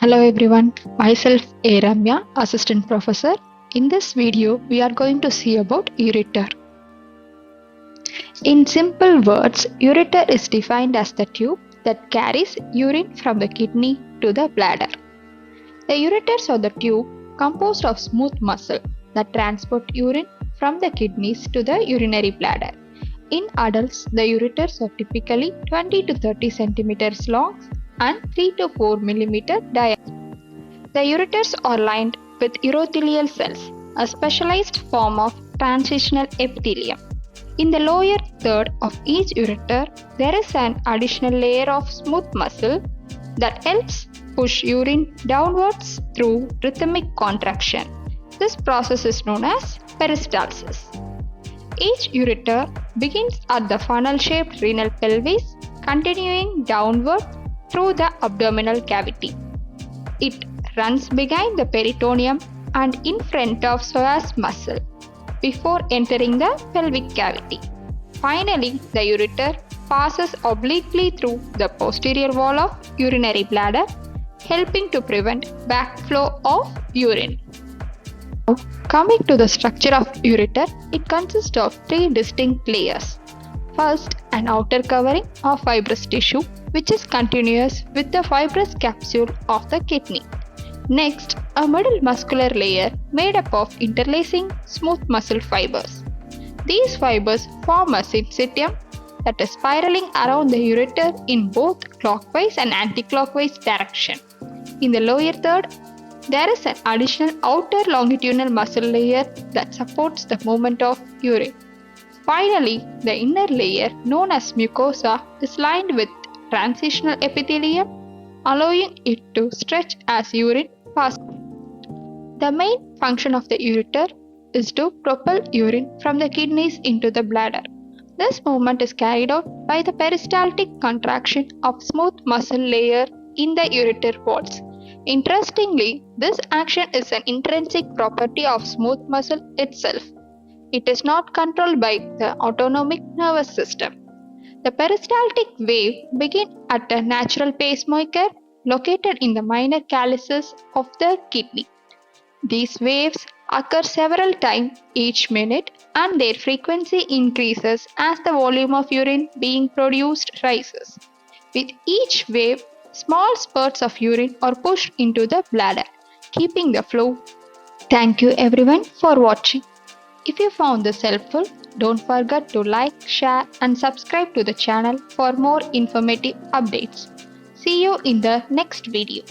Hello everyone, myself A. Ramya, Assistant Professor. In this video, we are going to see about ureter. In simple words, ureter is defined as the tube that carries urine from the kidney to the bladder. The ureters are the tube composed of smooth muscle that transport urine from the kidneys to the urinary bladder. In adults, the ureters are typically 20 to 30 centimeters long and 3 to 4 millimeter diameter. The ureters are lined with urothelial cells, a specialized form of transitional epithelium. In the lower third of each ureter, there is an additional layer of smooth muscle that helps push urine downwards through rhythmic contraction. This process is known as peristalsis. Each ureter begins at the funnel-shaped renal pelvis, continuing downward through the abdominal cavity. It runs behind the peritoneum and in front of psoas muscle before entering the pelvic cavity. Finally, the ureter passes obliquely through the posterior wall of urinary bladder, helping to prevent backflow of urine. Now, coming to the structure of ureter, it consists of three distinct layers. First, an outer covering of fibrous tissue, which is continuous with the fibrous capsule of the kidney. Next, a middle muscular layer made up of interlacing smooth muscle fibers. These fibers form a syncytium that is spiraling around the ureter in both clockwise and anticlockwise direction. In the lower third, there is an additional outer longitudinal muscle layer that supports the movement of urine. Finally, the inner layer, known as mucosa, is lined with transitional epithelium, allowing it to stretch as urine passes. The main function of the ureter is to propel urine from the kidneys into the bladder. This movement is carried out by the peristaltic contraction of smooth muscle layer in the ureter walls. Interestingly, this action is an intrinsic property of smooth muscle itself. It is not controlled by the autonomic nervous system. The peristaltic wave begins at a natural pacemaker located in the minor calyces of the kidney. These waves occur several times each minute and their frequency increases as the volume of urine being produced rises. With each wave, small spurts of urine are pushed into the bladder, keeping the flow. Thank you everyone for watching. If you found this helpful, don't forget to like, share and subscribe to the channel for more informative updates. See you in the next video.